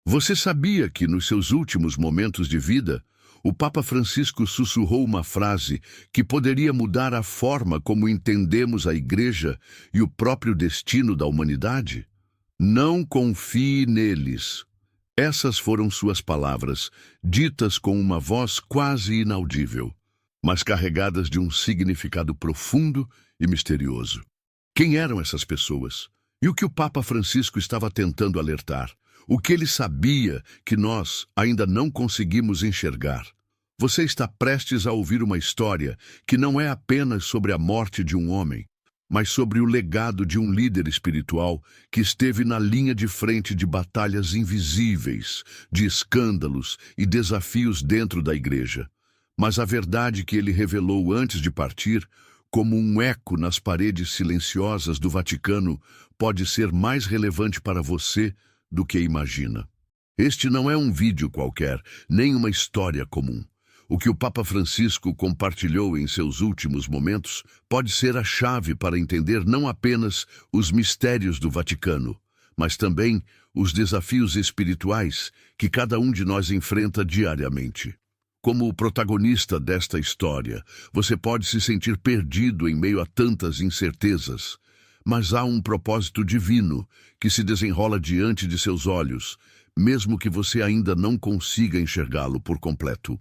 Você sabia que, nos seus últimos momentos de vida, o Papa Francisco sussurrou uma frase que poderia mudar a forma como entendemos a Igreja e o próprio destino da humanidade? Não confie neles. Essas foram suas palavras, ditas com uma voz quase inaudível, mas carregadas de um significado profundo e misterioso. Quem eram essas pessoas? E o que o Papa Francisco estava tentando alertar? O que ele sabia que nós ainda não conseguimos enxergar? Você está prestes a ouvir uma história que não é apenas sobre a morte de um homem, mas sobre o legado de um líder espiritual que esteve na linha de frente de batalhas invisíveis, de escândalos e desafios dentro da Igreja. Mas a verdade que ele revelou antes de partir, como um eco nas paredes silenciosas do Vaticano, pode ser mais relevante para você do que imagina. Este não é um vídeo qualquer, nem uma história comum. O que o Papa Francisco compartilhou em seus últimos momentos pode ser a chave para entender não apenas os mistérios do Vaticano, mas também os desafios espirituais que cada um de nós enfrenta diariamente. Como o protagonista desta história, você pode se sentir perdido em meio a tantas incertezas, mas há um propósito divino que se desenrola diante de seus olhos, mesmo que você ainda não consiga enxergá-lo por completo.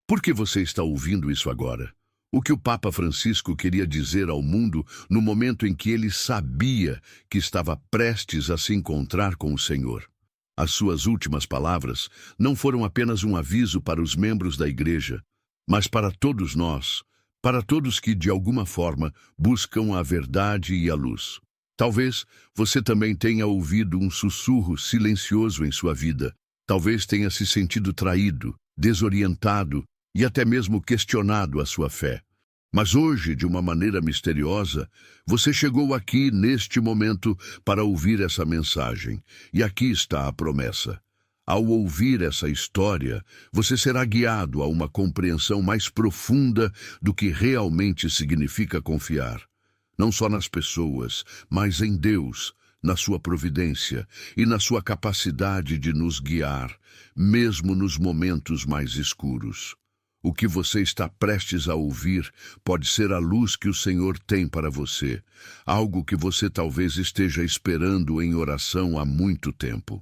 Por que você está ouvindo isso agora? O que o Papa Francisco queria dizer ao mundo no momento em que ele sabia que estava prestes a se encontrar com o Senhor? As suas últimas palavras não foram apenas um aviso para os membros da Igreja, mas para todos nós, para todos que, de alguma forma, buscam a verdade e a luz. Talvez você também tenha ouvido um sussurro silencioso em sua vida. Talvez tenha se sentido traído, desorientado e até mesmo questionado a sua fé. Mas hoje, de uma maneira misteriosa, você chegou aqui neste momento para ouvir essa mensagem. E aqui está a promessa. Ao ouvir essa história, você será guiado a uma compreensão mais profunda do que realmente significa confiar. Não só nas pessoas, mas em Deus, na sua providência e na sua capacidade de nos guiar, mesmo nos momentos mais escuros. O que você está prestes a ouvir pode ser a luz que o Senhor tem para você, algo que você talvez esteja esperando em oração há muito tempo.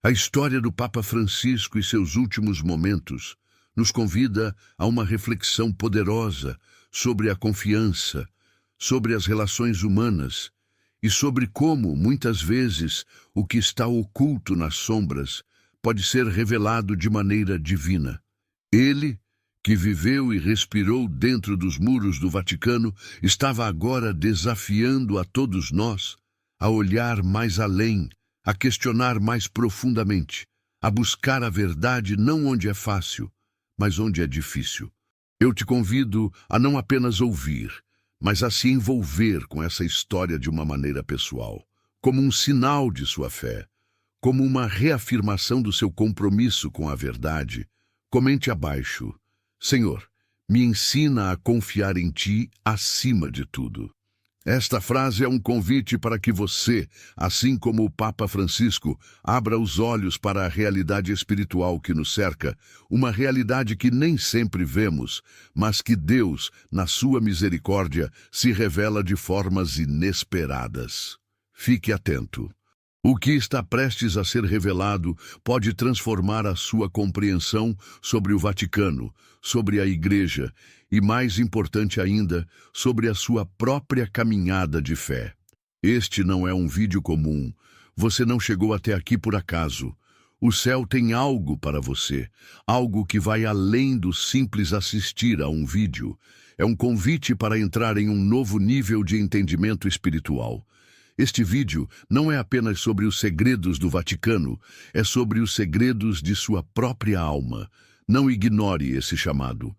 A história do Papa Francisco e seus últimos momentos nos convida a uma reflexão poderosa sobre a confiança, sobre as relações humanas e sobre como, muitas vezes, o que está oculto nas sombras pode ser revelado de maneira divina. Ele, que viveu e respirou dentro dos muros do Vaticano, estava agora desafiando a todos nós a olhar mais além, a questionar mais profundamente, a buscar a verdade não onde é fácil, mas onde é difícil. Eu te convido a não apenas ouvir, mas a se envolver com essa história de uma maneira pessoal, como um sinal de sua fé, como uma reafirmação do seu compromisso com a verdade. Comente abaixo: Senhor, me ensina a confiar em Ti acima de tudo. Esta frase é um convite para que você, assim como o Papa Francisco, abra os olhos para a realidade espiritual que nos cerca, uma realidade que nem sempre vemos, mas que Deus, na sua misericórdia, se revela de formas inesperadas. Fique atento. O que está prestes a ser revelado pode transformar a sua compreensão sobre o Vaticano, sobre a Igreja e, mais importante ainda, sobre a sua própria caminhada de fé. Este não é um vídeo comum. Você não chegou até aqui por acaso. O céu tem algo para você, algo que vai além do simples assistir a um vídeo. É um convite para entrar em um novo nível de entendimento espiritual. Este vídeo não é apenas sobre os segredos do Vaticano, é sobre os segredos de sua própria alma. Não ignore esse chamado.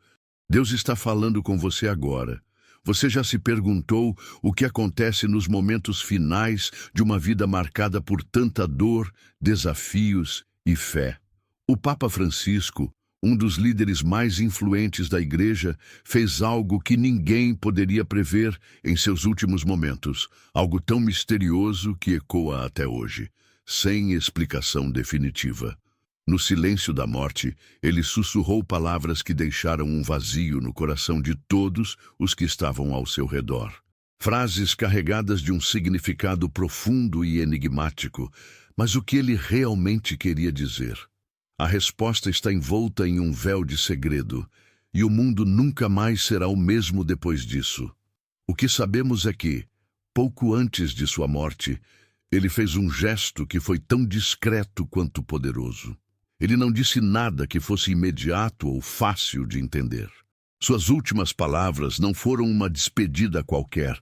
Deus está falando com você agora. Você já se perguntou o que acontece nos momentos finais de uma vida marcada por tanta dor, desafios e fé? O Papa Francisco, um dos líderes mais influentes da Igreja, fez algo que ninguém poderia prever em seus últimos momentos, algo tão misterioso que ecoa até hoje, sem explicação definitiva. No silêncio da morte, ele sussurrou palavras que deixaram um vazio no coração de todos os que estavam ao seu redor. Frases carregadas de um significado profundo e enigmático, mas o que ele realmente queria dizer? A resposta está envolta em um véu de segredo, e o mundo nunca mais será o mesmo depois disso. O que sabemos é que, pouco antes de sua morte, ele fez um gesto que foi tão discreto quanto poderoso. Ele não disse nada que fosse imediato ou fácil de entender. Suas últimas palavras não foram uma despedida qualquer,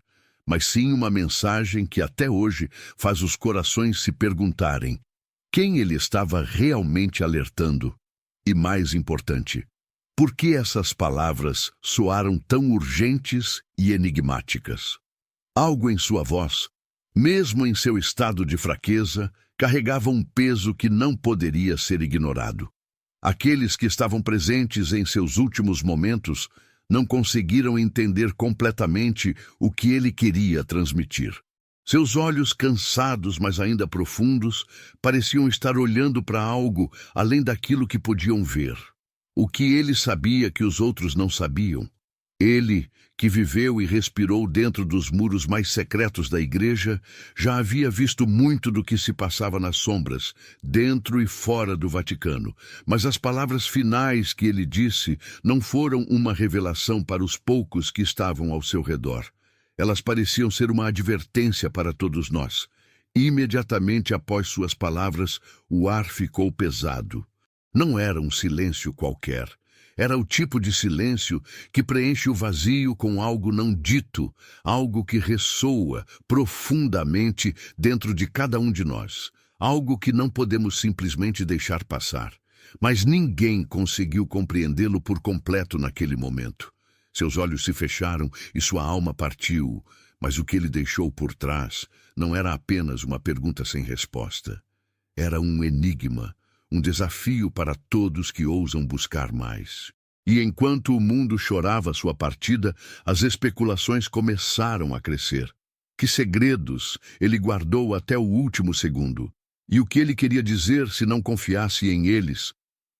mas sim uma mensagem que até hoje faz os corações se perguntarem quem ele estava realmente alertando. E mais importante, por que essas palavras soaram tão urgentes e enigmáticas? Algo em sua voz, mesmo em seu estado de fraqueza, carregava um peso que não poderia ser ignorado. Aqueles que estavam presentes em seus últimos momentos não conseguiram entender completamente o que ele queria transmitir. Seus olhos, cansados, mas ainda profundos, pareciam estar olhando para algo além daquilo que podiam ver. O que ele sabia que os outros não sabiam. Ele, que viveu e respirou dentro dos muros mais secretos da igreja, já havia visto muito do que se passava nas sombras, dentro e fora do Vaticano. Mas as palavras finais que ele disse não foram uma revelação para os poucos que estavam ao seu redor. Elas pareciam ser uma advertência para todos nós. Imediatamente após suas palavras, o ar ficou pesado. Não era um silêncio qualquer. Era o tipo de silêncio que preenche o vazio com algo não dito, algo que ressoa profundamente dentro de cada um de nós, algo que não podemos simplesmente deixar passar. Mas ninguém conseguiu compreendê-lo por completo naquele momento. Seus olhos se fecharam e sua alma partiu, mas o que ele deixou por trás não era apenas uma pergunta sem resposta. Era um enigma. Um desafio para todos que ousam buscar mais. E enquanto o mundo chorava sua partida, as especulações começaram a crescer. Que segredos ele guardou até o último segundo? E o que ele queria dizer se não confiasse em eles?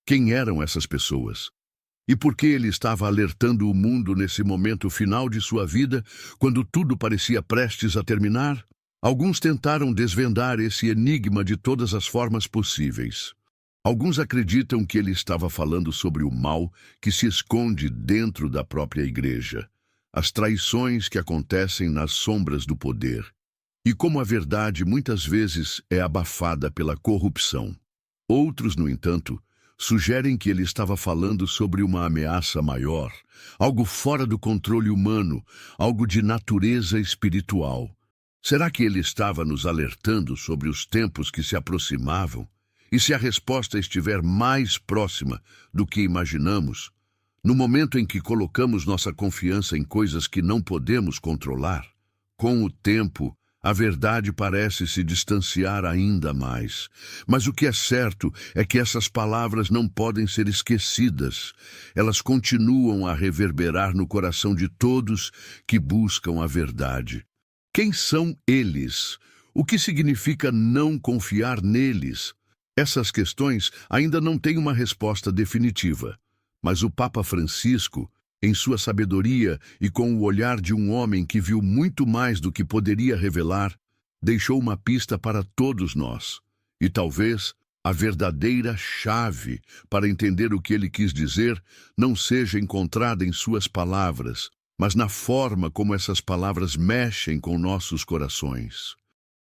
Quem eram essas pessoas? E por que ele estava alertando o mundo nesse momento final de sua vida, quando tudo parecia prestes a terminar? Alguns tentaram desvendar esse enigma de todas as formas possíveis. Alguns acreditam que ele estava falando sobre o mal que se esconde dentro da própria igreja, as traições que acontecem nas sombras do poder, e como a verdade muitas vezes é abafada pela corrupção. Outros, no entanto, sugerem que ele estava falando sobre uma ameaça maior, algo fora do controle humano, algo de natureza espiritual. Será que ele estava nos alertando sobre os tempos que se aproximavam? E se a resposta estiver mais próxima do que imaginamos, no momento em que colocamos nossa confiança em coisas que não podemos controlar, com o tempo, a verdade parece se distanciar ainda mais. Mas o que é certo é que essas palavras não podem ser esquecidas. Elas continuam a reverberar no coração de todos que buscam a verdade. Quem são eles? O que significa não confiar neles? Essas questões ainda não têm uma resposta definitiva, mas o Papa Francisco, em sua sabedoria e com o olhar de um homem que viu muito mais do que poderia revelar, deixou uma pista para todos nós, e talvez a verdadeira chave para entender o que ele quis dizer não seja encontrada em suas palavras, mas na forma como essas palavras mexem com nossos corações.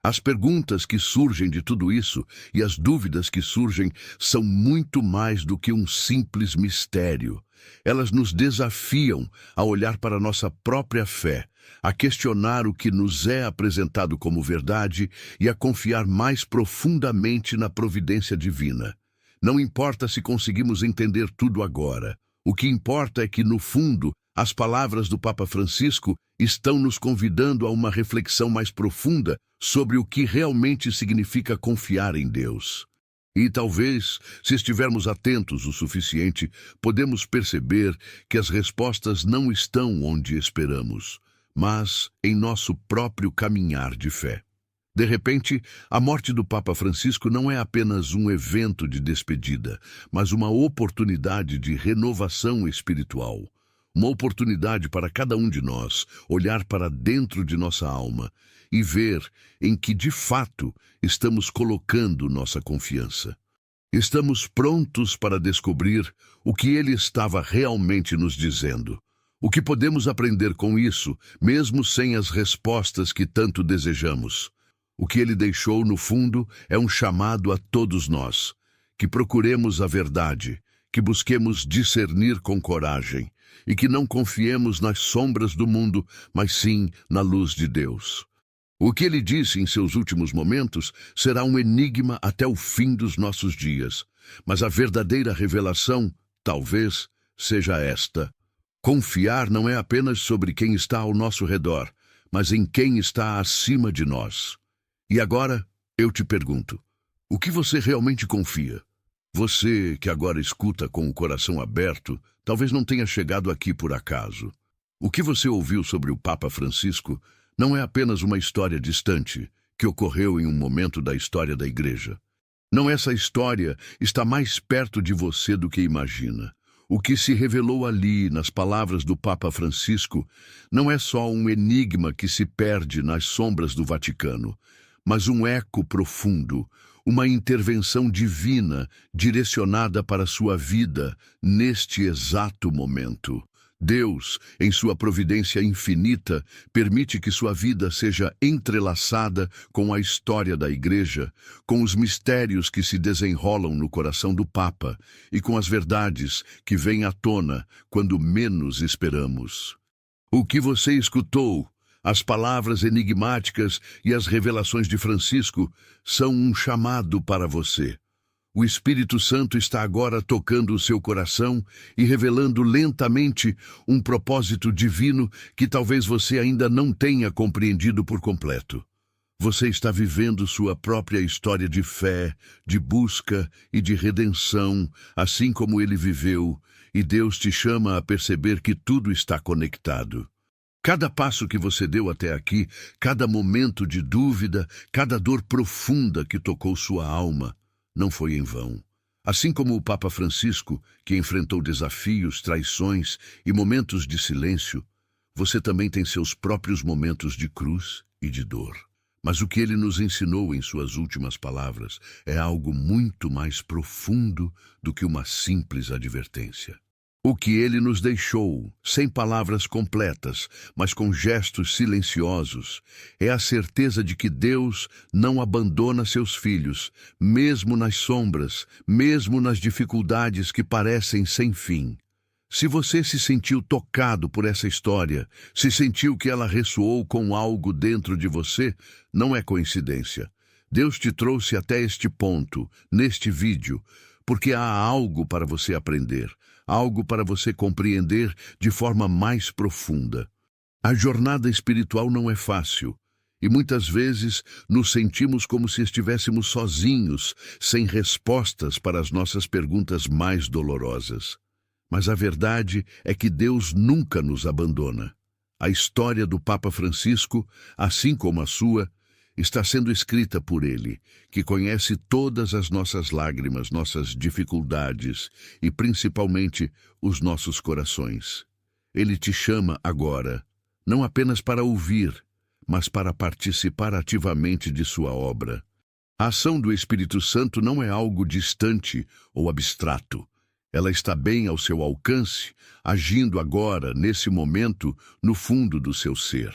As perguntas que surgem de tudo isso e as dúvidas que surgem são muito mais do que um simples mistério. Elas nos desafiam a olhar para nossa própria fé, a questionar o que nos é apresentado como verdade e a confiar mais profundamente na providência divina. Não importa se conseguimos entender tudo agora. O que importa é que, no fundo, as palavras do Papa Francisco estão nos convidando a uma reflexão mais profunda sobre o que realmente significa confiar em Deus. E talvez, se estivermos atentos o suficiente, podemos perceber que as respostas não estão onde esperamos, mas em nosso próprio caminhar de fé. De repente, a morte do Papa Francisco não é apenas um evento de despedida, mas uma oportunidade de renovação espiritual. Uma oportunidade para cada um de nós olhar para dentro de nossa alma e ver em que, de fato, estamos colocando nossa confiança. Estamos prontos para descobrir o que ele estava realmente nos dizendo. O que podemos aprender com isso, mesmo sem as respostas que tanto desejamos. O que ele deixou, no fundo, é um chamado a todos nós, que procuremos a verdade, que busquemos discernir com coragem e que não confiemos nas sombras do mundo, mas sim na luz de Deus. O que ele disse em seus últimos momentos será um enigma até o fim dos nossos dias, mas a verdadeira revelação, talvez, seja esta. Confiar não é apenas sobre quem está ao nosso redor, mas em quem está acima de nós. E agora, eu te pergunto, o que você realmente confia? Você, que agora escuta com o coração aberto, talvez não tenha chegado aqui por acaso. O que você ouviu sobre o Papa Francisco não é apenas uma história distante, que ocorreu em um momento da história da Igreja. Não, essa história está mais perto de você do que imagina. O que se revelou ali, nas palavras do Papa Francisco, não é só um enigma que se perde nas sombras do Vaticano, mas um eco profundo, uma intervenção divina direcionada para a sua vida neste exato momento. Deus, em sua providência infinita, permite que sua vida seja entrelaçada com a história da Igreja, com os mistérios que se desenrolam no coração do Papa e com as verdades que vêm à tona quando menos esperamos. O que você escutou, as palavras enigmáticas e as revelações de Francisco são um chamado para você. O Espírito Santo está agora tocando o seu coração e revelando lentamente um propósito divino que talvez você ainda não tenha compreendido por completo. Você está vivendo sua própria história de fé, de busca e de redenção, assim como ele viveu, e Deus te chama a perceber que tudo está conectado. Cada passo que você deu até aqui, cada momento de dúvida, cada dor profunda que tocou sua alma, não foi em vão. Assim como o Papa Francisco, que enfrentou desafios, traições e momentos de silêncio, você também tem seus próprios momentos de cruz e de dor. Mas o que ele nos ensinou em suas últimas palavras é algo muito mais profundo do que uma simples advertência. O que ele nos deixou, sem palavras completas, mas com gestos silenciosos, é a certeza de que Deus não abandona seus filhos, mesmo nas sombras, mesmo nas dificuldades que parecem sem fim. Se você se sentiu tocado por essa história, se sentiu que ela ressoou com algo dentro de você, não é coincidência. Deus te trouxe até este ponto, neste vídeo, porque há algo para você aprender, algo para você compreender de forma mais profunda. A jornada espiritual não é fácil, e muitas vezes nos sentimos como se estivéssemos sozinhos, sem respostas para as nossas perguntas mais dolorosas. Mas a verdade é que Deus nunca nos abandona. A história do Papa Francisco, assim como a sua, está sendo escrita por ele, que conhece todas as nossas lágrimas, nossas dificuldades e, principalmente, os nossos corações. Ele te chama agora, não apenas para ouvir, mas para participar ativamente de sua obra. A ação do Espírito Santo não é algo distante ou abstrato. Ela está bem ao seu alcance, agindo agora, nesse momento, no fundo do seu ser.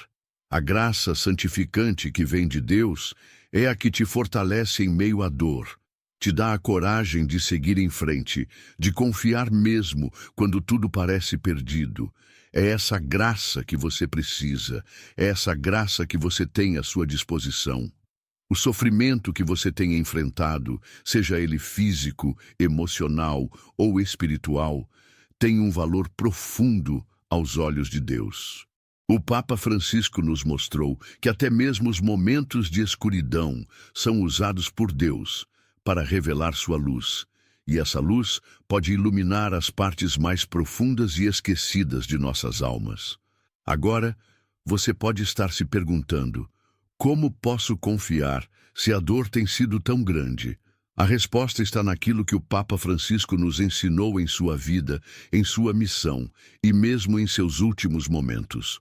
A graça santificante que vem de Deus é a que te fortalece em meio à dor, te dá a coragem de seguir em frente, de confiar mesmo quando tudo parece perdido. É essa graça que você precisa, é essa graça que você tem à sua disposição. O sofrimento que você tem enfrentado, seja ele físico, emocional ou espiritual, tem um valor profundo aos olhos de Deus. O Papa Francisco nos mostrou que até mesmo os momentos de escuridão são usados por Deus para revelar sua luz, e essa luz pode iluminar as partes mais profundas e esquecidas de nossas almas. Agora, você pode estar se perguntando: Como posso confiar se a dor tem sido tão grande? A resposta está naquilo que o Papa Francisco nos ensinou em sua vida, em sua missão e mesmo em seus últimos momentos.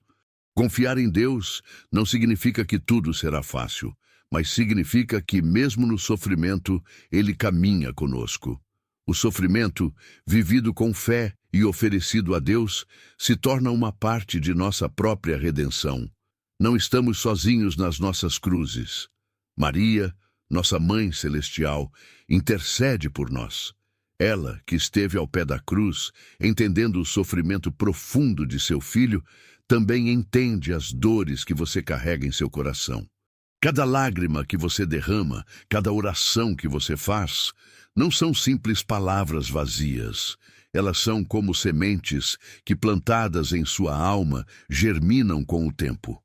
Confiar em Deus não significa que tudo será fácil, mas significa que, mesmo no sofrimento, Ele caminha conosco. O sofrimento, vivido com fé e oferecido a Deus, se torna uma parte de nossa própria redenção. Não estamos sozinhos nas nossas cruzes. Maria, nossa Mãe Celestial, intercede por nós. Ela, que esteve ao pé da cruz, entendendo o sofrimento profundo de seu filho, também entende as dores que você carrega em seu coração. Cada lágrima que você derrama, cada oração que você faz, não são simples palavras vazias. Elas são como sementes que, plantadas em sua alma, germinam com o tempo.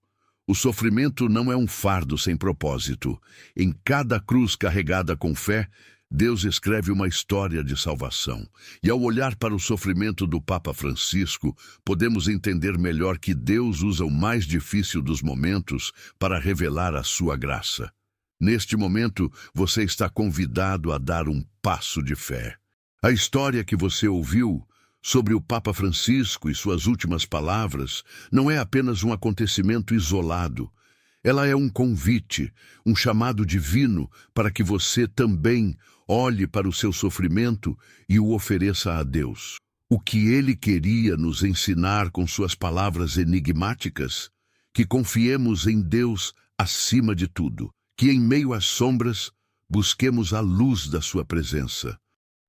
O sofrimento não é um fardo sem propósito. Em cada cruz carregada com fé, Deus escreve uma história de salvação. E ao olhar para o sofrimento do Papa Francisco, podemos entender melhor que Deus usa o mais difícil dos momentos para revelar a sua graça. Neste momento, você está convidado a dar um passo de fé. A história que você ouviu sobre o Papa Francisco e suas últimas palavras não é apenas um acontecimento isolado. Ela é um convite, um chamado divino para que você também olhe para o seu sofrimento e o ofereça a Deus. O que ele queria nos ensinar com suas palavras enigmáticas? Que confiemos em Deus acima de tudo, que em meio às sombras busquemos a luz da sua presença.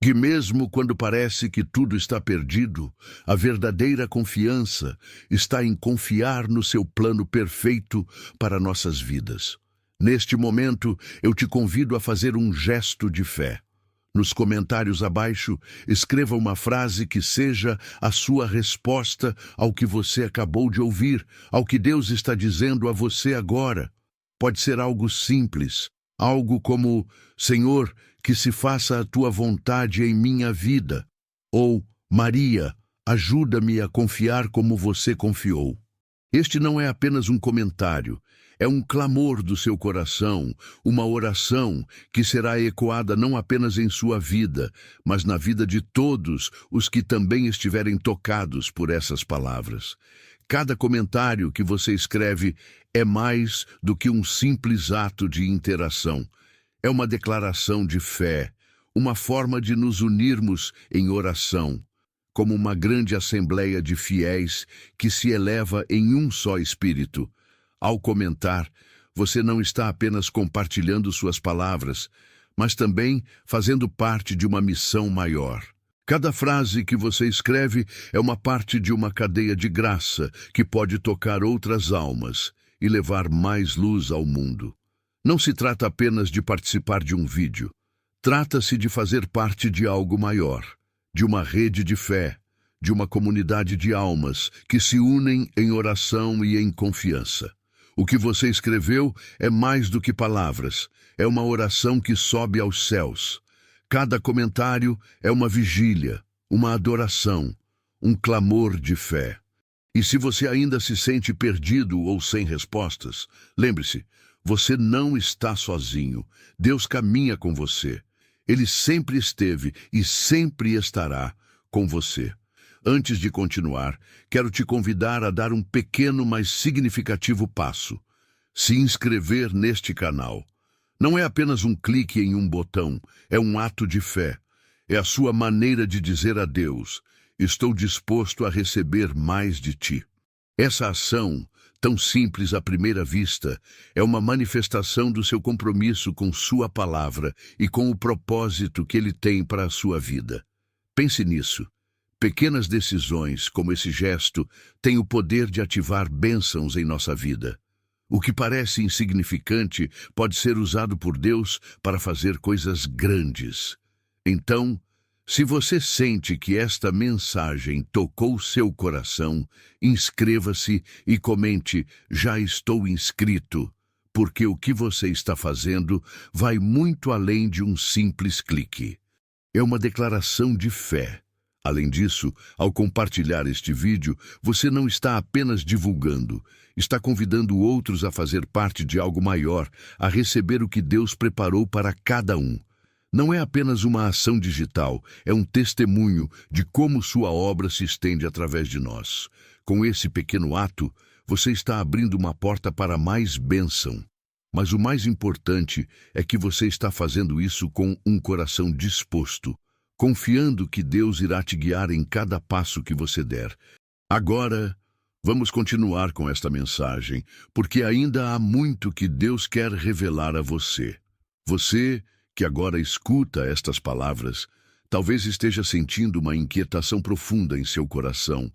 Que mesmo quando parece que tudo está perdido, a verdadeira confiança está em confiar no seu plano perfeito para nossas vidas. Neste momento, eu te convido a fazer um gesto de fé. Nos comentários abaixo, escreva uma frase que seja a sua resposta ao que você acabou de ouvir, ao que Deus está dizendo a você agora. Pode ser algo simples, algo como: Senhor, que se faça a tua vontade em minha vida. Ou: Maria, ajuda-me a confiar como você confiou. Este não é apenas um comentário, é um clamor do seu coração, uma oração que será ecoada não apenas em sua vida, mas na vida de todos os que também estiverem tocados por essas palavras. Cada comentário que você escreve é mais do que um simples ato de interação. É uma declaração de fé, uma forma de nos unirmos em oração, como uma grande assembleia de fiéis que se eleva em um só espírito. Ao comentar, você não está apenas compartilhando suas palavras, mas também fazendo parte de uma missão maior. Cada frase que você escreve é uma parte de uma cadeia de graça que pode tocar outras almas e levar mais luz ao mundo. Não se trata apenas de participar de um vídeo. Trata-se de fazer parte de algo maior, de uma rede de fé, de uma comunidade de almas que se unem em oração e em confiança. O que você escreveu é mais do que palavras, é uma oração que sobe aos céus. Cada comentário é uma vigília, uma adoração, um clamor de fé. E se você ainda se sente perdido ou sem respostas, lembre-se, você não está sozinho. Deus caminha com você. Ele sempre esteve e sempre estará com você. Antes de continuar, quero te convidar a dar um pequeno, mas significativo passo. Se inscrever neste canal. Não é apenas um clique em um botão, é um ato de fé. É a sua maneira de dizer a Deus: estou disposto a receber mais de ti. Essa ação, tão simples à primeira vista, é uma manifestação do seu compromisso com sua palavra e com o propósito que ele tem para a sua vida. Pense nisso. Pequenas decisões, como esse gesto, têm o poder de ativar bênçãos em nossa vida. O que parece insignificante pode ser usado por Deus para fazer coisas grandes. Então, se você sente que esta mensagem tocou seu coração, inscreva-se e comente: já estou inscrito, porque o que você está fazendo vai muito além de um simples clique. É uma declaração de fé. Além disso, ao compartilhar este vídeo, você não está apenas divulgando, está convidando outros a fazer parte de algo maior, a receber o que Deus preparou para cada um. Não é apenas uma ação digital, é um testemunho de como sua obra se estende através de nós. Com esse pequeno ato, você está abrindo uma porta para mais bênção. Mas o mais importante é que você está fazendo isso com um coração disposto, confiando que Deus irá te guiar em cada passo que você der. Agora, vamos continuar com esta mensagem, porque ainda há muito que Deus quer revelar a você. Você, que agora escuta estas palavras, talvez esteja sentindo uma inquietação profunda em seu coração,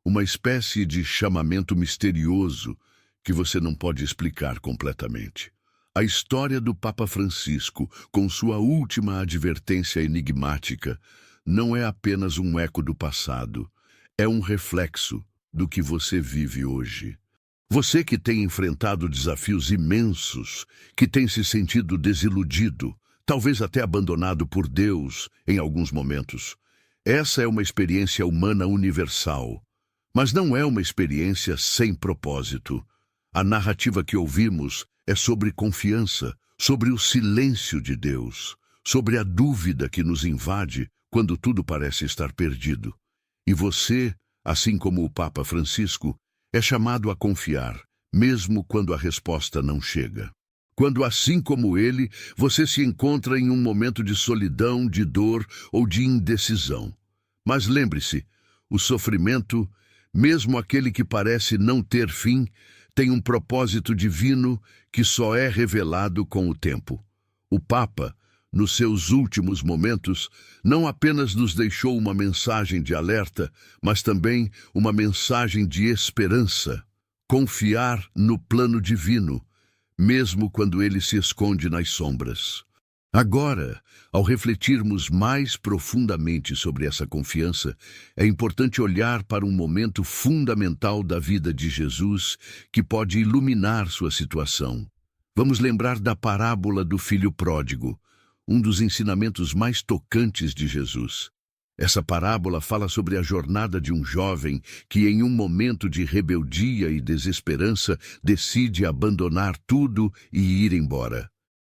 uma espécie de chamamento misterioso que você não pode explicar completamente. A história do Papa Francisco, com sua última advertência enigmática, não é apenas um eco do passado, é um reflexo do que você vive hoje. Você que tem enfrentado desafios imensos, que tem se sentido desiludido, talvez até abandonado por Deus em alguns momentos. Essa é uma experiência humana universal, mas não é uma experiência sem propósito. A narrativa que ouvimos é sobre confiança, sobre o silêncio de Deus, sobre a dúvida que nos invade quando tudo parece estar perdido. E você, assim como o Papa Francisco, é chamado a confiar, mesmo quando a resposta não chega. Quando, assim como ele, você se encontra em um momento de solidão, de dor ou de indecisão. Mas lembre-se, o sofrimento, mesmo aquele que parece não ter fim, tem um propósito divino que só é revelado com o tempo. O Papa, nos seus últimos momentos, não apenas nos deixou uma mensagem de alerta, mas também uma mensagem de esperança. Confiar no plano divino, mesmo quando ele se esconde nas sombras. Agora, ao refletirmos mais profundamente sobre essa confiança, é importante olhar para um momento fundamental da vida de Jesus que pode iluminar sua situação. Vamos lembrar da parábola do filho pródigo, um dos ensinamentos mais tocantes de Jesus. Essa parábola fala sobre a jornada de um jovem que, em um momento de rebeldia e desesperança, decide abandonar tudo e ir embora.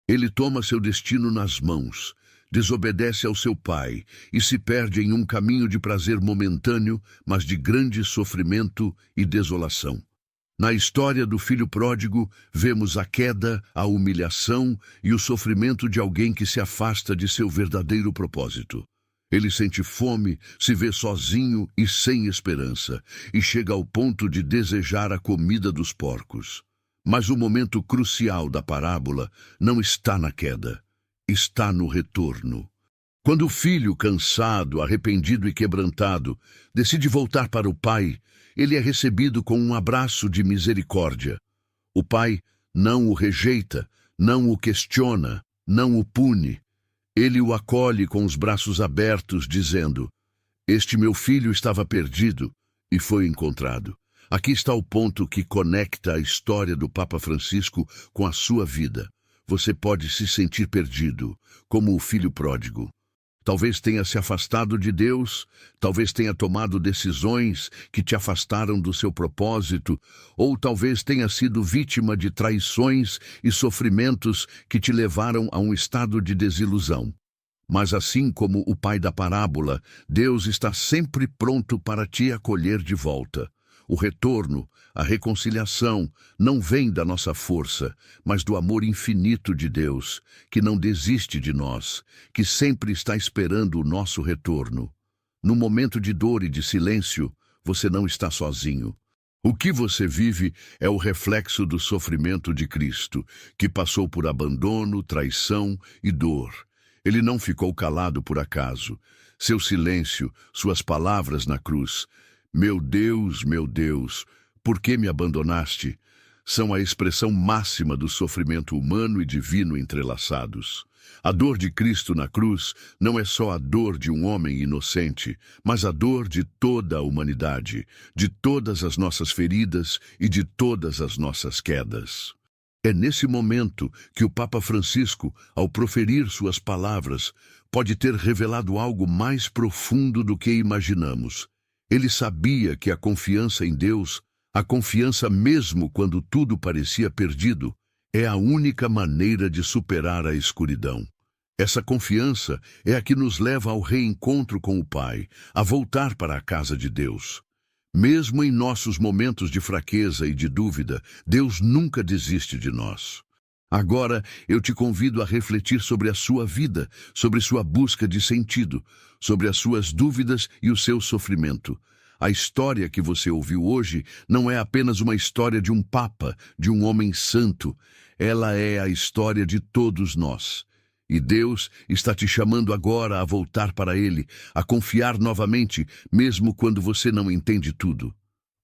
Ele toma seu destino nas mãos, desobedece ao seu pai e se perde em um caminho de prazer momentâneo, mas de grande sofrimento e desolação. Na história do filho pródigo, vemos a queda, a humilhação e o sofrimento de alguém que se afasta de seu verdadeiro propósito. Ele sente fome, se vê sozinho e sem esperança, e chega ao ponto de desejar a comida dos porcos. Mas o momento crucial da parábola não está na queda, está no retorno. Quando o filho, cansado, arrependido e quebrantado, decide voltar para o pai, ele é recebido com um abraço de misericórdia. O pai não o rejeita, não o questiona, não o pune. Ele o acolhe com os braços abertos, dizendo: "Este meu filho estava perdido e foi encontrado." Aqui está o ponto que conecta a história do Papa Francisco com a sua vida. Você pode se sentir perdido, como o filho pródigo. Talvez tenha se afastado de Deus, talvez tenha tomado decisões que te afastaram do seu propósito, ou talvez tenha sido vítima de traições e sofrimentos que te levaram a um estado de desilusão. Mas assim como o pai da parábola, Deus está sempre pronto para te acolher de volta. O retorno, a reconciliação, não vem da nossa força, mas do amor infinito de Deus, que não desiste de nós, que sempre está esperando o nosso retorno. No momento de dor e de silêncio, você não está sozinho. O que você vive é o reflexo do sofrimento de Cristo, que passou por abandono, traição e dor. Ele não ficou calado por acaso. Seu silêncio, suas palavras na cruz, meu Deus, por que me abandonaste?", são a expressão máxima do sofrimento humano e divino entrelaçados. A dor de Cristo na cruz não é só a dor de um homem inocente, mas a dor de toda a humanidade, de todas as nossas feridas e de todas as nossas quedas. É nesse momento que o Papa Francisco, ao proferir suas palavras, pode ter revelado algo mais profundo do que imaginamos. Ele sabia que a confiança em Deus, a confiança mesmo quando tudo parecia perdido, é a única maneira de superar a escuridão. Essa confiança é a que nos leva ao reencontro com o Pai, a voltar para a casa de Deus. Mesmo em nossos momentos de fraqueza e de dúvida, Deus nunca desiste de nós. Agora, eu te convido a refletir sobre a sua vida, sobre sua busca de sentido, sobre as suas dúvidas e o seu sofrimento. A história que você ouviu hoje não é apenas uma história de um papa, de um homem santo. Ela é a história de todos nós. E Deus está te chamando agora a voltar para Ele, a confiar novamente, mesmo quando você não entende tudo.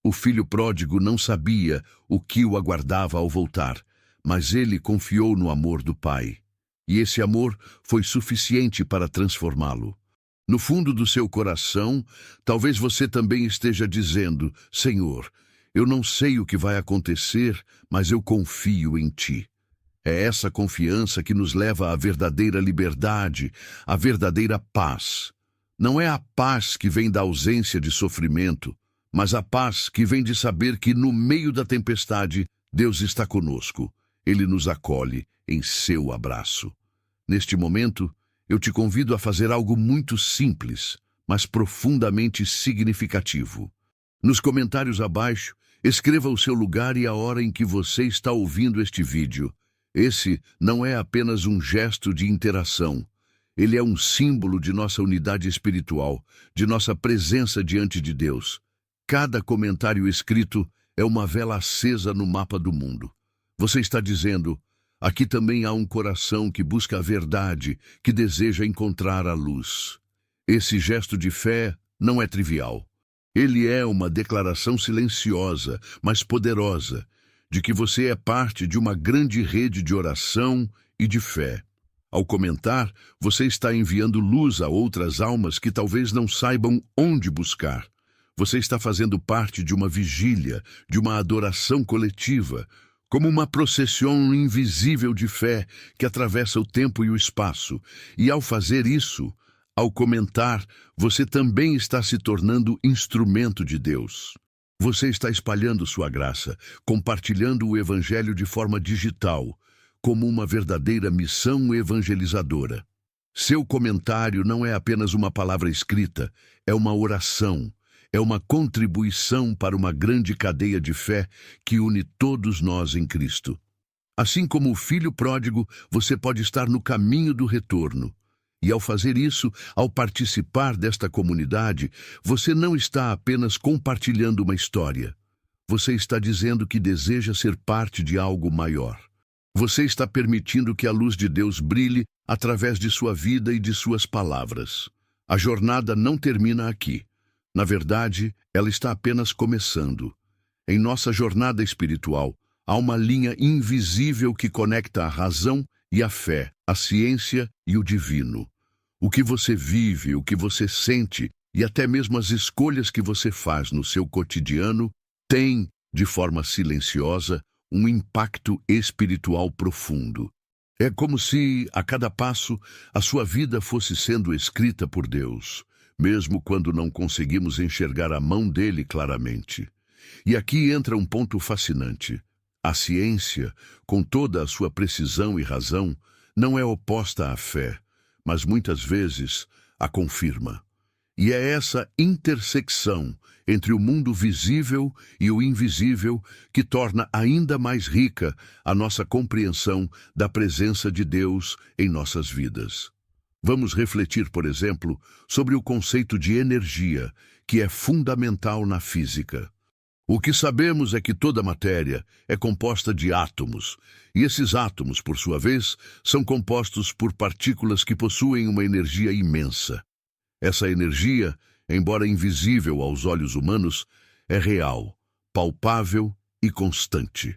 O filho pródigo não sabia o que o aguardava ao voltar, mas ele confiou no amor do Pai. E esse amor foi suficiente para transformá-lo. No fundo do seu coração, talvez você também esteja dizendo: Senhor, eu não sei o que vai acontecer, mas eu confio em Ti. É essa confiança que nos leva à verdadeira liberdade, à verdadeira paz. Não é a paz que vem da ausência de sofrimento, mas a paz que vem de saber que no meio da tempestade, Deus está conosco. Ele nos acolhe em seu abraço. Neste momento, eu te convido a fazer algo muito simples, mas profundamente significativo. Nos comentários abaixo, escreva o seu lugar e a hora em que você está ouvindo este vídeo. Esse não é apenas um gesto de interação. Ele é um símbolo de nossa unidade espiritual, de nossa presença diante de Deus. Cada comentário escrito é uma vela acesa no mapa do mundo. Você está dizendo: aqui também há um coração que busca a verdade, que deseja encontrar a luz. Esse gesto de fé não é trivial. Ele é uma declaração silenciosa, mas poderosa, de que você é parte de uma grande rede de oração e de fé. Ao comentar, você está enviando luz a outras almas que talvez não saibam onde buscar. Você está fazendo parte de uma vigília, de uma adoração coletiva, como uma procissão invisível de fé que atravessa o tempo e o espaço. E ao fazer isso, ao comentar, você também está se tornando instrumento de Deus. Você está espalhando sua graça, compartilhando o Evangelho de forma digital, como uma verdadeira missão evangelizadora. Seu comentário não é apenas uma palavra escrita, é uma oração, é uma contribuição para uma grande cadeia de fé que une todos nós em Cristo. Assim como o filho pródigo, você pode estar no caminho do retorno. E ao fazer isso, ao participar desta comunidade, você não está apenas compartilhando uma história. Você está dizendo que deseja ser parte de algo maior. Você está permitindo que a luz de Deus brilhe através de sua vida e de suas palavras. A jornada não termina aqui. Na verdade, ela está apenas começando. Em nossa jornada espiritual, há uma linha invisível que conecta a razão e a fé, a ciência e o divino. O que você vive, o que você sente e até mesmo as escolhas que você faz no seu cotidiano têm, de forma silenciosa, um impacto espiritual profundo. É como se, a cada passo, a sua vida fosse sendo escrita por Deus, mesmo quando não conseguimos enxergar a mão dele claramente. E aqui entra um ponto fascinante. A ciência, com toda a sua precisão e razão, não é oposta à fé, mas muitas vezes a confirma. E é essa intersecção entre o mundo visível e o invisível que torna ainda mais rica a nossa compreensão da presença de Deus em nossas vidas. Vamos refletir, por exemplo, sobre o conceito de energia, que é fundamental na física. O que sabemos é que toda matéria é composta de átomos, e esses átomos, por sua vez, são compostos por partículas que possuem uma energia imensa. Essa energia, embora invisível aos olhos humanos, é real, palpável e constante.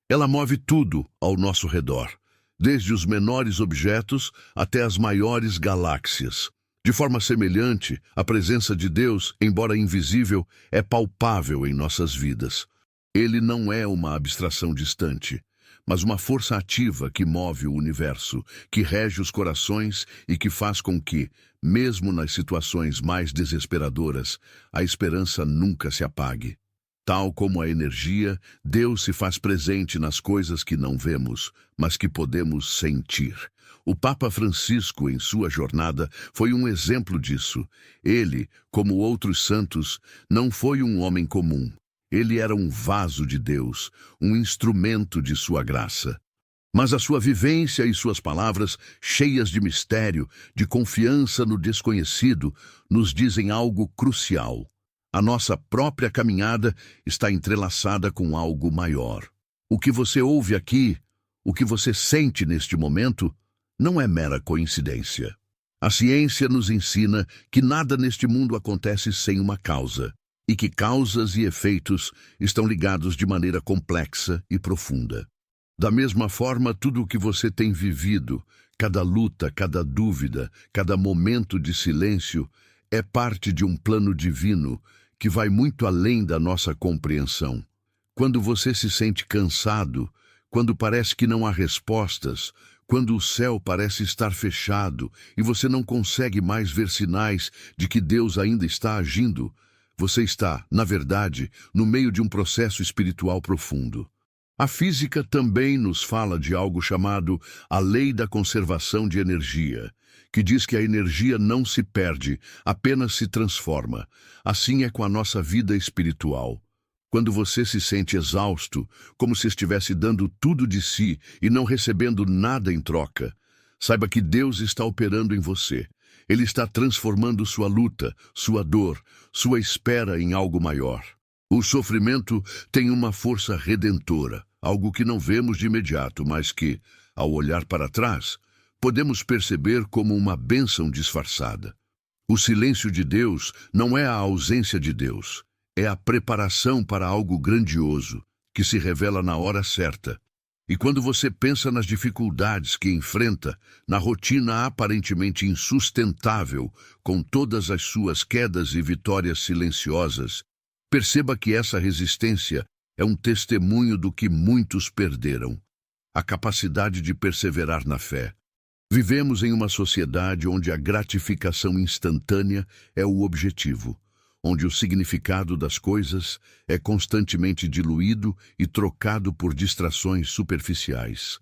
Ela move tudo ao nosso redor, desde os menores objetos até as maiores galáxias. De forma semelhante, a presença de Deus, embora invisível, é palpável em nossas vidas. Ele não é uma abstração distante, mas uma força ativa que move o universo, que rege os corações e que faz com que, mesmo nas situações mais desesperadoras, a esperança nunca se apague. Tal como a energia, Deus se faz presente nas coisas que não vemos, mas que podemos sentir. O Papa Francisco, em sua jornada, foi um exemplo disso. Ele, como outros santos, não foi um homem comum. Ele era um vaso de Deus, um instrumento de sua graça. Mas a sua vivência e suas palavras, cheias de mistério, de confiança no desconhecido, nos dizem algo crucial. A nossa própria caminhada está entrelaçada com algo maior. O que você ouve aqui, o que você sente neste momento, não é mera coincidência. A ciência nos ensina que nada neste mundo acontece sem uma causa, e que causas e efeitos estão ligados de maneira complexa e profunda. Da mesma forma, tudo o que você tem vivido, cada luta, cada dúvida, cada momento de silêncio, é parte de um plano divino que vai muito além da nossa compreensão. Quando você se sente cansado, quando parece que não há respostas, quando o céu parece estar fechado e você não consegue mais ver sinais de que Deus ainda está agindo, você está, na verdade, no meio de um processo espiritual profundo. A física também nos fala de algo chamado a lei da conservação de energia, que diz que a energia não se perde, apenas se transforma. Assim é com a nossa vida espiritual. Quando você se sente exausto, como se estivesse dando tudo de si e não recebendo nada em troca, saiba que Deus está operando em você. Ele está transformando sua luta, sua dor, sua espera em algo maior. O sofrimento tem uma força redentora, algo que não vemos de imediato, mas que, ao olhar para trás, podemos perceber como uma bênção disfarçada. O silêncio de Deus não é a ausência de Deus, é a preparação para algo grandioso, que se revela na hora certa. E quando você pensa nas dificuldades que enfrenta, na rotina aparentemente insustentável, com todas as suas quedas e vitórias silenciosas, perceba que essa resistência é um testemunho do que muitos perderam: a capacidade de perseverar na fé. Vivemos em uma sociedade onde a gratificação instantânea é o objetivo, onde o significado das coisas é constantemente diluído e trocado por distrações superficiais.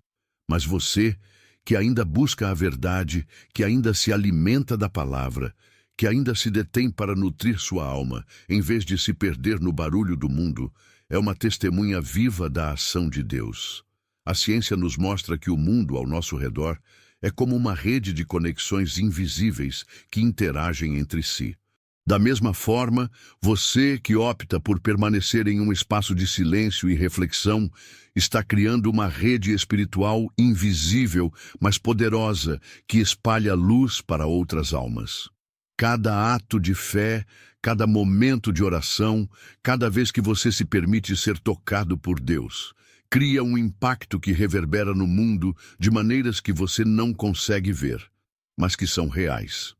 Mas você, que ainda busca a verdade, que ainda se alimenta da palavra, que ainda se detém para nutrir sua alma, em vez de se perder no barulho do mundo, é uma testemunha viva da ação de Deus. A ciência nos mostra que o mundo ao nosso redor é como uma rede de conexões invisíveis que interagem entre si. Da mesma forma, você que opta por permanecer em um espaço de silêncio e reflexão, está criando uma rede espiritual invisível, mas poderosa, que espalha luz para outras almas. Cada ato de fé, cada momento de oração, cada vez que você se permite ser tocado por Deus, cria um impacto que reverbera no mundo de maneiras que você não consegue ver, mas que são reais.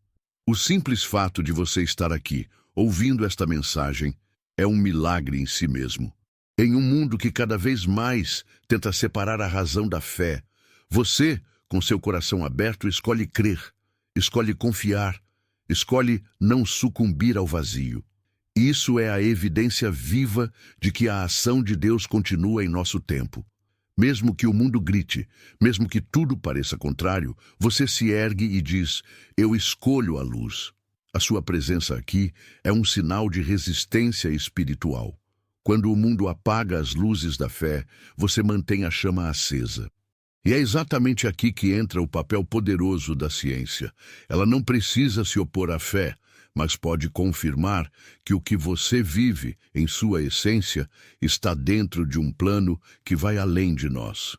O simples fato de você estar aqui, ouvindo esta mensagem, é um milagre em si mesmo. Em um mundo que cada vez mais tenta separar a razão da fé, você, com seu coração aberto, escolhe crer, escolhe confiar, escolhe não sucumbir ao vazio. Isso é a evidência viva de que a ação de Deus continua em nosso tempo. Mesmo que o mundo grite, mesmo que tudo pareça contrário, você se ergue e diz: eu escolho a luz. A sua presença aqui é um sinal de resistência espiritual. Quando o mundo apaga as luzes da fé, você mantém a chama acesa. E é exatamente aqui que entra o papel poderoso da ciência. Ela não precisa se opor à fé, mas pode confirmar que o que você vive, em sua essência, está dentro de um plano que vai além de nós.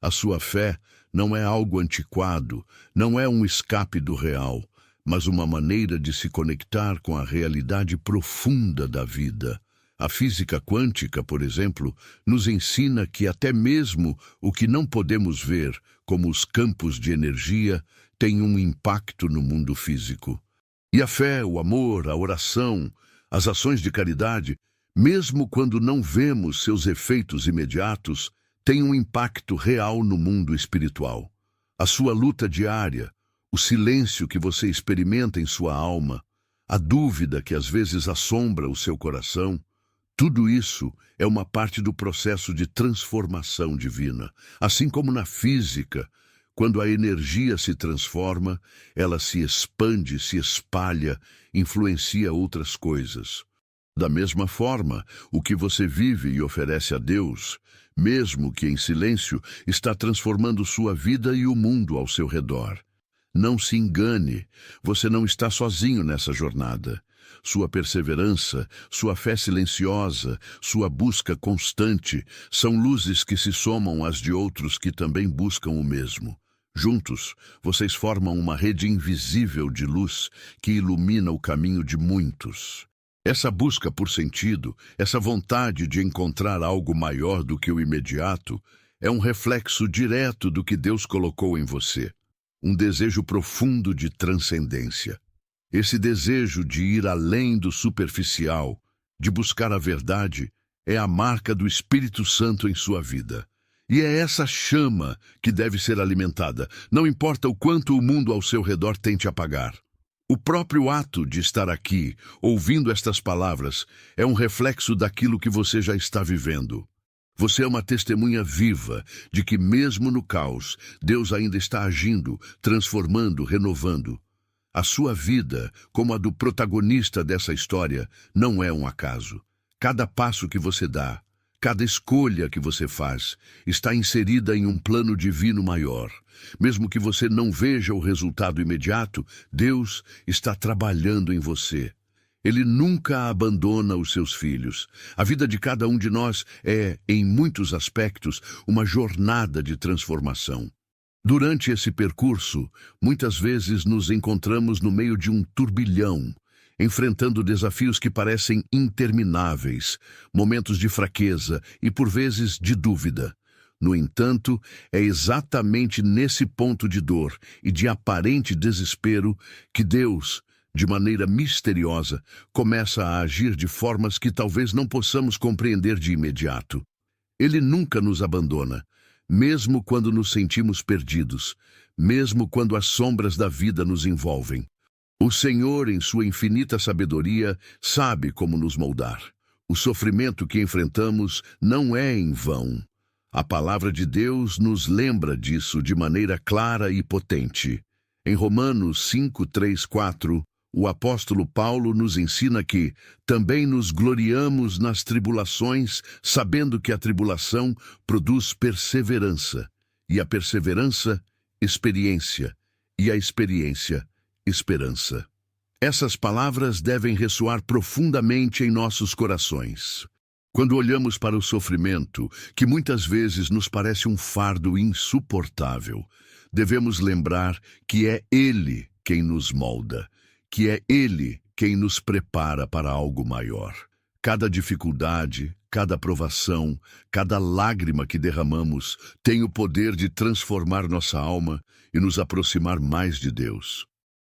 A sua fé não é algo antiquado, não é um escape do real, mas uma maneira de se conectar com a realidade profunda da vida. A física quântica, por exemplo, nos ensina que até mesmo o que não podemos ver, como os campos de energia, tem um impacto no mundo físico. E a fé, o amor, a oração, as ações de caridade, mesmo quando não vemos seus efeitos imediatos, tem um impacto real no mundo espiritual. A sua luta diária, o silêncio que você experimenta em sua alma, a dúvida que às vezes assombra o seu coração, tudo isso é uma parte do processo de transformação divina. Assim como na física, quando a energia se transforma, ela se expande, se espalha, influencia outras coisas. Da mesma forma, o que você vive e oferece a Deus, mesmo que em silêncio, está transformando sua vida e o mundo ao seu redor. Não se engane, você não está sozinho nessa jornada. Sua perseverança, sua fé silenciosa, sua busca constante são luzes que se somam às de outros que também buscam o mesmo. Juntos, vocês formam uma rede invisível de luz que ilumina o caminho de muitos. Essa busca por sentido, essa vontade de encontrar algo maior do que o imediato, é um reflexo direto do que Deus colocou em você. Um desejo profundo de transcendência. Esse desejo de ir além do superficial, de buscar a verdade, é a marca do Espírito Santo em sua vida. E é essa chama que deve ser alimentada, não importa o quanto o mundo ao seu redor tente apagar. O próprio ato de estar aqui, ouvindo estas palavras, é um reflexo daquilo que você já está vivendo. Você é uma testemunha viva de que, mesmo no caos, Deus ainda está agindo, transformando, renovando. A sua vida, como a do protagonista dessa história, não é um acaso. Cada passo que você dá, cada escolha que você faz, está inserida em um plano divino maior. Mesmo que você não veja o resultado imediato, Deus está trabalhando em você. Ele nunca abandona os seus filhos. A vida de cada um de nós é, em muitos aspectos, uma jornada de transformação. Durante esse percurso, muitas vezes nos encontramos no meio de um turbilhão, enfrentando desafios que parecem intermináveis, momentos de fraqueza e, por vezes, de dúvida. No entanto, é exatamente nesse ponto de dor e de aparente desespero que Deus, de maneira misteriosa, começa a agir de formas que talvez não possamos compreender de imediato. Ele nunca nos abandona, mesmo quando nos sentimos perdidos, mesmo quando as sombras da vida nos envolvem. O Senhor, em sua infinita sabedoria, sabe como nos moldar. O sofrimento que enfrentamos não é em vão. A palavra de Deus nos lembra disso de maneira clara e potente. Em Romanos 5, 3, 4, o apóstolo Paulo nos ensina que também nos gloriamos nas tribulações, sabendo que a tribulação produz perseverança, e a perseverança, experiência, e a experiência, esperança. Essas palavras devem ressoar profundamente em nossos corações. Quando olhamos para o sofrimento, que muitas vezes nos parece um fardo insuportável, devemos lembrar que é Ele quem nos molda, que é Ele quem nos prepara para algo maior. Cada dificuldade, cada provação, cada lágrima que derramamos tem o poder de transformar nossa alma e nos aproximar mais de Deus.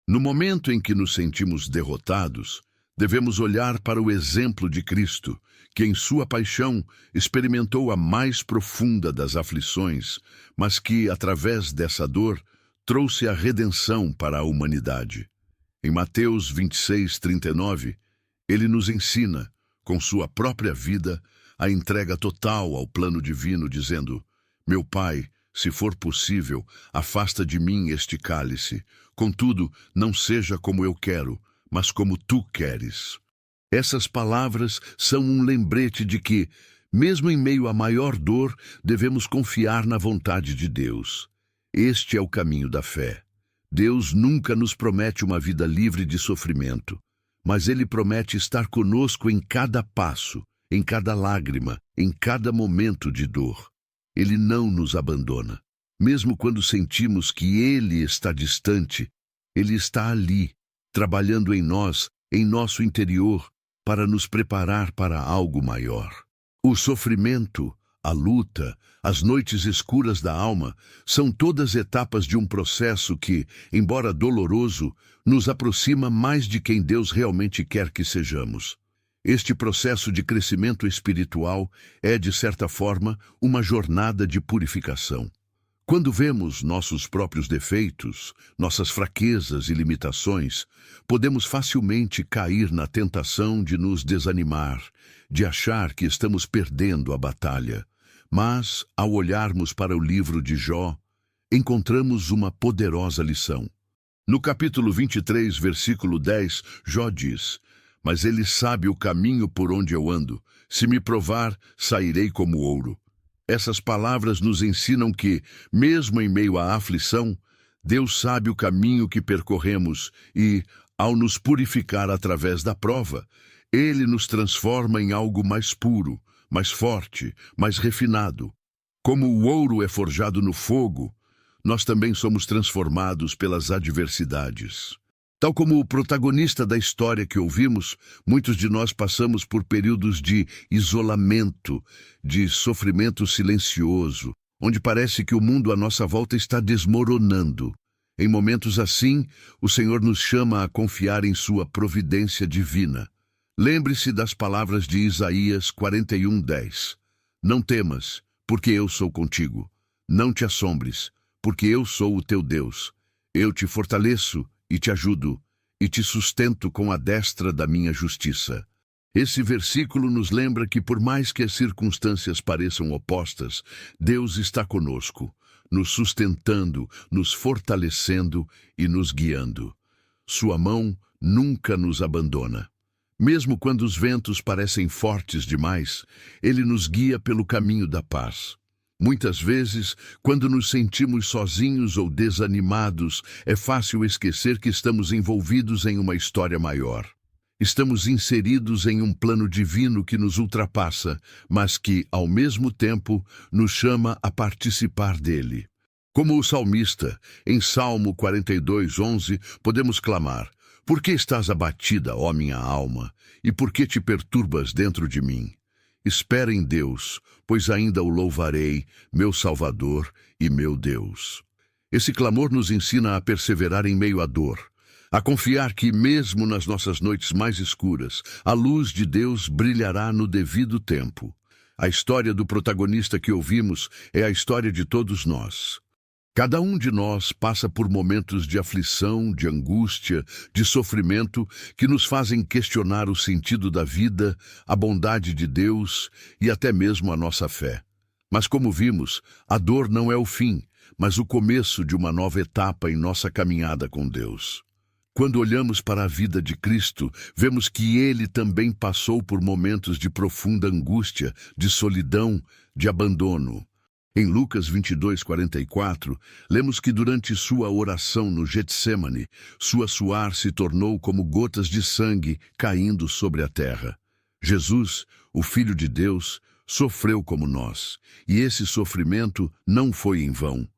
No momento em que nos sentimos derrotados, devemos olhar para o exemplo de Cristo, que em sua paixão experimentou a mais profunda das aflições, mas que, através dessa dor, trouxe a redenção para a humanidade. Em Mateus 26, 39, ele nos ensina, com sua própria vida, a entrega total ao plano divino, dizendo: Meu Pai, se for possível, afasta de mim este cálice. Contudo, não seja como eu quero, mas como tu queres. Essas palavras são um lembrete de que, mesmo em meio à maior dor, devemos confiar na vontade de Deus. Este é o caminho da fé. Deus nunca nos promete uma vida livre de sofrimento, mas Ele promete estar conosco em cada passo, em cada lágrima, em cada momento de dor. Ele não nos abandona. Mesmo quando sentimos que Ele está distante, Ele está ali, trabalhando em nós, em nosso interior, para nos preparar para algo maior. O sofrimento, a luta, as noites escuras da alma, são todas etapas de um processo que, embora doloroso, nos aproxima mais de quem Deus realmente quer que sejamos. Este processo de crescimento espiritual é, de certa forma, uma jornada de purificação. Quando vemos nossos próprios defeitos, nossas fraquezas e limitações, podemos facilmente cair na tentação de nos desanimar, de achar que estamos perdendo a batalha. Mas, ao olharmos para o livro de Jó, encontramos uma poderosa lição. No capítulo 23, versículo 10, Jó diz: "Mas ele sabe o caminho por onde eu ando. Se me provar, sairei como ouro." Essas palavras nos ensinam que, mesmo em meio à aflição, Deus sabe o caminho que percorremos e, ao nos purificar através da prova, Ele nos transforma em algo mais puro, mais forte, mais refinado. Como o ouro é forjado no fogo, nós também somos transformados pelas adversidades. Tal como o protagonista da história que ouvimos, muitos de nós passamos por períodos de isolamento, de sofrimento silencioso, onde parece que o mundo à nossa volta está desmoronando. Em momentos assim, o Senhor nos chama a confiar em sua providência divina. Lembre-se das palavras de Isaías 41:10. "Não temas, porque eu sou contigo. Não te assombres, porque eu sou o teu Deus. Eu te fortaleço e te ajudo, e te sustento com a destra da minha justiça." Esse versículo nos lembra que, por mais que as circunstâncias pareçam opostas, Deus está conosco, nos sustentando, nos fortalecendo e nos guiando. Sua mão nunca nos abandona. Mesmo quando os ventos parecem fortes demais, Ele nos guia pelo caminho da paz. Muitas vezes, quando nos sentimos sozinhos ou desanimados, é fácil esquecer que estamos envolvidos em uma história maior. Estamos inseridos em um plano divino que nos ultrapassa, mas que, ao mesmo tempo, nos chama a participar dele. Como o salmista, em Salmo 42:11, podemos clamar: "Por que estás abatida, ó minha alma? E por que te perturbas dentro de mim? Espera em Deus, pois ainda o louvarei, meu Salvador e meu Deus." Esse clamor nos ensina a perseverar em meio à dor, a confiar que, mesmo nas nossas noites mais escuras, a luz de Deus brilhará no devido tempo. A história do protagonista que ouvimos é a história de todos nós. Cada um de nós passa por momentos de aflição, de angústia, de sofrimento que nos fazem questionar o sentido da vida, a bondade de Deus e até mesmo a nossa fé. Mas como vimos, a dor não é o fim, mas o começo de uma nova etapa em nossa caminhada com Deus. Quando olhamos para a vida de Cristo, vemos que Ele também passou por momentos de profunda angústia, de solidão, de abandono. Em Lucas 22:44, lemos que durante sua oração no Getsêmani, sua suor se tornou como gotas de sangue caindo sobre a terra. Jesus, o Filho de Deus, sofreu como nós, e esse sofrimento não foi em vão.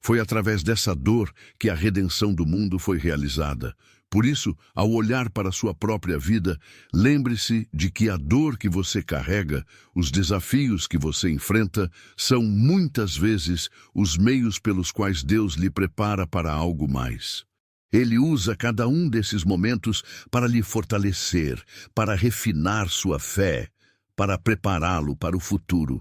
Foi através dessa dor que a redenção do mundo foi realizada. Por isso, ao olhar para a sua própria vida, lembre-se de que a dor que você carrega, os desafios que você enfrenta, são muitas vezes os meios pelos quais Deus lhe prepara para algo mais. Ele usa cada um desses momentos para lhe fortalecer, para refinar sua fé, para prepará-lo para o futuro.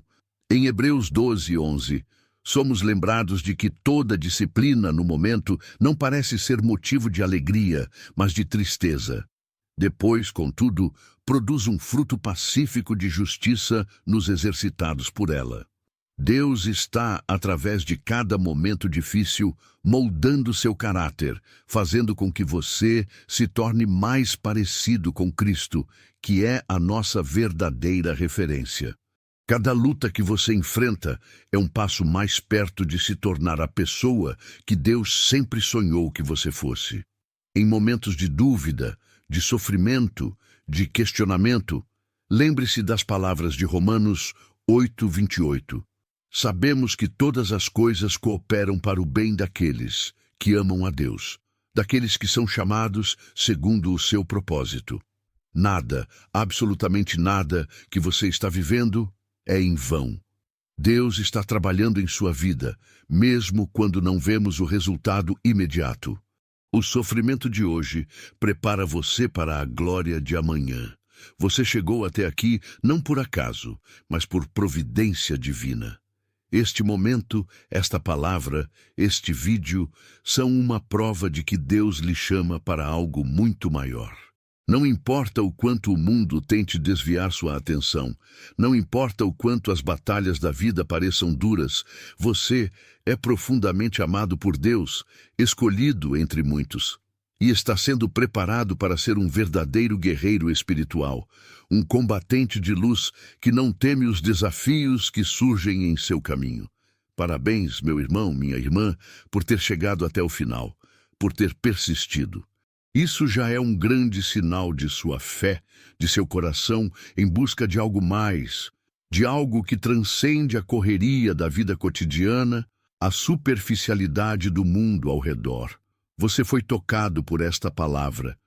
Em Hebreus 12:11, somos lembrados de que toda disciplina no momento não parece ser motivo de alegria, mas de tristeza. Depois, contudo, produz um fruto pacífico de justiça nos exercitados por ela. Deus está, através de cada momento difícil, moldando seu caráter, fazendo com que você se torne mais parecido com Cristo, que é a nossa verdadeira referência. Cada luta que você enfrenta é um passo mais perto de se tornar a pessoa que Deus sempre sonhou que você fosse. Em momentos de dúvida, de sofrimento, de questionamento, lembre-se das palavras de Romanos 8:28. Sabemos que todas as coisas cooperam para o bem daqueles que amam a Deus, daqueles que são chamados segundo o seu propósito. Nada, absolutamente nada, que você está vivendo é em vão. Deus está trabalhando em sua vida, mesmo quando não vemos o resultado imediato. O sofrimento de hoje prepara você para a glória de amanhã. Você chegou até aqui não por acaso, mas por providência divina. Este momento, esta palavra, este vídeo, são uma prova de que Deus lhe chama para algo muito maior. Não importa o quanto o mundo tente desviar sua atenção, não importa o quanto as batalhas da vida pareçam duras, você é profundamente amado por Deus, escolhido entre muitos, e está sendo preparado para ser um verdadeiro guerreiro espiritual, um combatente de luz que não teme os desafios que surgem em seu caminho. Parabéns, meu irmão, minha irmã, por ter chegado até o final, por ter persistido. Isso já é um grande sinal de sua fé, de seu coração em busca de algo mais, de algo que transcende a correria da vida cotidiana, a superficialidade do mundo ao redor. Você foi tocado por esta palavra,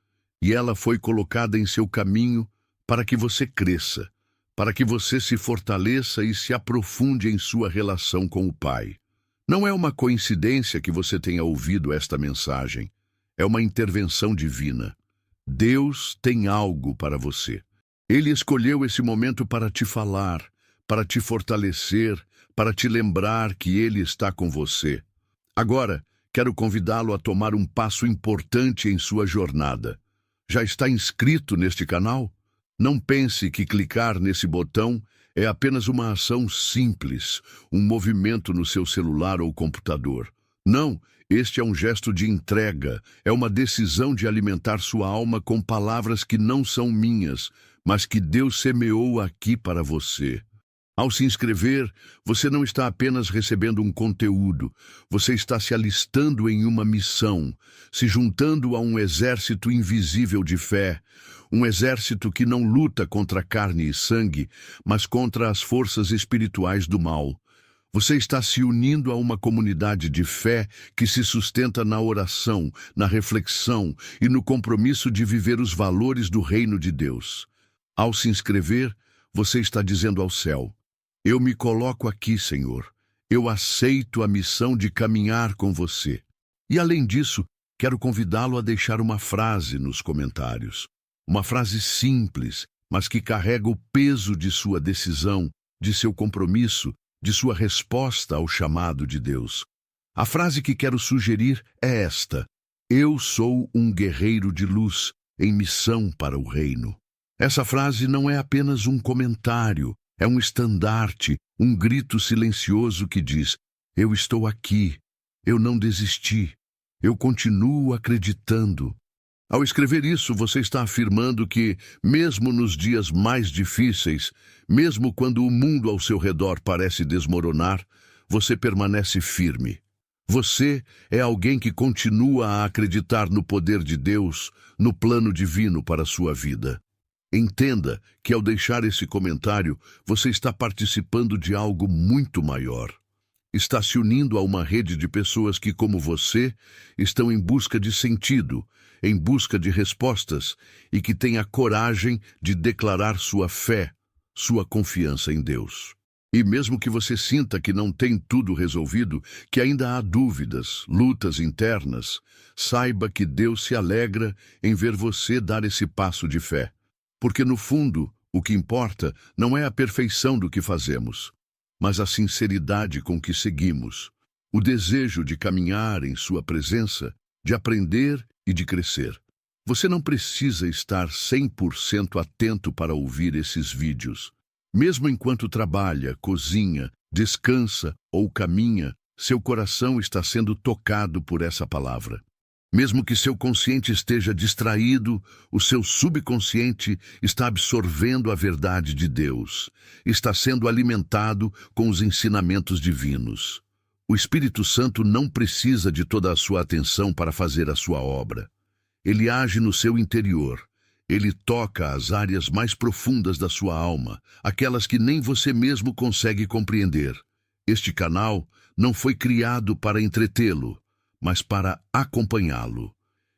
e ela foi colocada em seu caminho para que você cresça, para que você se fortaleça e se aprofunde em sua relação com o Pai. Não é uma coincidência que você tenha ouvido esta mensagem. É uma intervenção divina. Deus tem algo para você. Ele escolheu esse momento para te falar, para te fortalecer, para te lembrar que Ele está com você. Agora, quero convidá-lo a tomar um passo importante em sua jornada. Já está inscrito neste canal? Não pense que clicar nesse botão é apenas uma ação simples, um movimento no seu celular ou computador. Não, este é um gesto de entrega, é uma decisão de alimentar sua alma com palavras que não são minhas, mas que Deus semeou aqui para você. Ao se inscrever, você não está apenas recebendo um conteúdo, você está se alistando em uma missão, se juntando a um exército invisível de fé, um exército que não luta contra carne e sangue, mas contra as forças espirituais do mal. Você está se unindo a uma comunidade de fé que se sustenta na oração, na reflexão e no compromisso de viver os valores do reino de Deus. Ao se inscrever, você está dizendo ao céu: eu me coloco aqui, Senhor. Eu aceito a missão de caminhar com você. E além disso, quero convidá-lo a deixar uma frase nos comentários. Uma frase simples, mas que carrega o peso de sua decisão, de seu compromisso, de sua resposta ao chamado de Deus. A frase que quero sugerir é esta: eu sou um guerreiro de luz em missão para o reino. Essa frase não é apenas um comentário, é um estandarte, um grito silencioso que diz: eu estou aqui, eu não desisti, eu continuo acreditando. Ao escrever isso, você está afirmando que, mesmo nos dias mais difíceis, mesmo quando o mundo ao seu redor parece desmoronar, você permanece firme. Você é alguém que continua a acreditar no poder de Deus, no plano divino para a sua vida. Entenda que, ao deixar esse comentário, você está participando de algo muito maior. Está se unindo a uma rede de pessoas que, como você, estão em busca de sentido, em busca de respostas e que têm a coragem de declarar sua fé, sua confiança em Deus. E mesmo que você sinta que não tem tudo resolvido, que ainda há dúvidas, lutas internas, saiba que Deus se alegra em ver você dar esse passo de fé. Porque, no fundo, o que importa não é a perfeição do que fazemos, mas a sinceridade com que seguimos, o desejo de caminhar em sua presença, de aprender e de crescer. Você não precisa estar 100% atento para ouvir esses vídeos. Mesmo enquanto trabalha, cozinha, descansa ou caminha, seu coração está sendo tocado por essa palavra. Mesmo que seu consciente esteja distraído, o seu subconsciente está absorvendo a verdade de Deus, está sendo alimentado com os ensinamentos divinos. O Espírito Santo não precisa de toda a sua atenção para fazer a sua obra. Ele age no seu interior. Ele toca as áreas mais profundas da sua alma, aquelas que nem você mesmo consegue compreender. Este canal não foi criado para entretê-lo, mas para acompanhá-lo.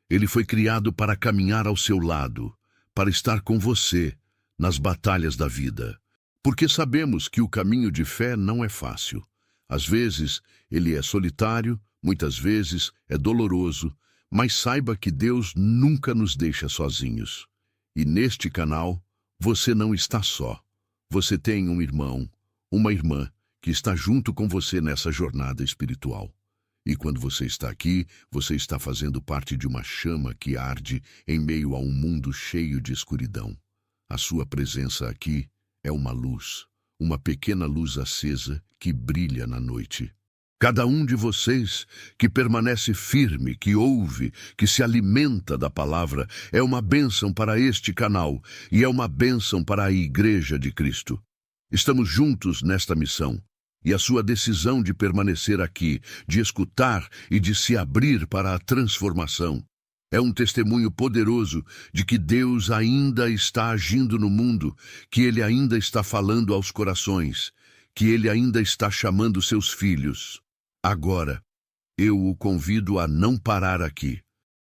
Ele foi criado para caminhar ao seu lado, para estar com você nas batalhas da vida. Porque sabemos que o caminho de fé não é fácil. Às vezes, ele é solitário, muitas vezes é doloroso, mas saiba que Deus nunca nos deixa sozinhos. E neste canal, Você não está só. Você tem um irmão, uma irmã, que está junto com você nessa jornada espiritual. E quando você está aqui, você está fazendo parte de uma chama que arde em meio a um mundo cheio de escuridão. A sua presença aqui é uma luz, uma pequena luz acesa que brilha na noite. Cada um de vocês que permanece firme, que ouve, que se alimenta da palavra, é uma bênção para este canal e é uma bênção para a Igreja de Cristo. Estamos juntos nesta missão. E a sua decisão de permanecer aqui, de escutar e de se abrir para a transformação, é um testemunho poderoso de que Deus ainda está agindo no mundo, que Ele ainda está falando aos corações, que Ele ainda está chamando seus filhos. Agora, eu o convido a não parar aqui.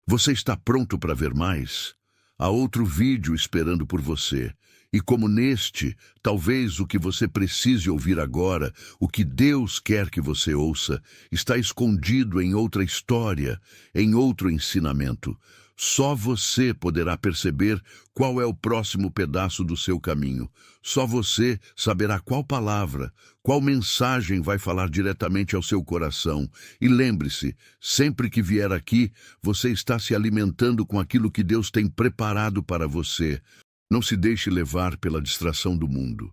Você está pronto para ver mais? Há outro vídeo esperando por você. E como neste, talvez o que você precise ouvir agora, o que Deus quer que você ouça, está escondido em outra história, em outro ensinamento. Só você poderá perceber qual é o próximo pedaço do seu caminho. Só você saberá qual palavra, qual mensagem vai falar diretamente ao seu coração. E lembre-se, sempre que vier aqui, você está se alimentando com aquilo que Deus tem preparado para você. Não se deixe levar pela distração do mundo.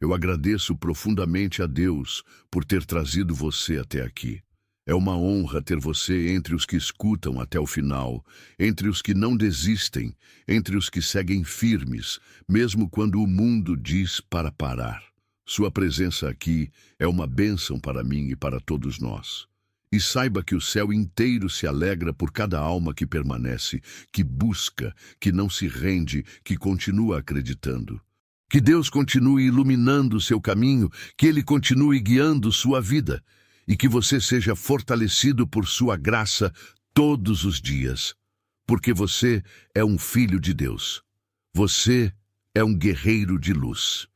Eu agradeço profundamente a Deus por ter trazido você até aqui. É uma honra ter você entre os que escutam até o final, entre os que não desistem, entre os que seguem firmes, mesmo quando o mundo diz para parar. Sua presença aqui é uma bênção para mim e para todos nós. E saiba que o céu inteiro se alegra por cada alma que permanece, que busca, que não se rende, que continua acreditando. Que Deus continue iluminando seu caminho, que Ele continue guiando sua vida e que você seja fortalecido por sua graça todos os dias, porque você é um filho de Deus. Você é um guerreiro de luz.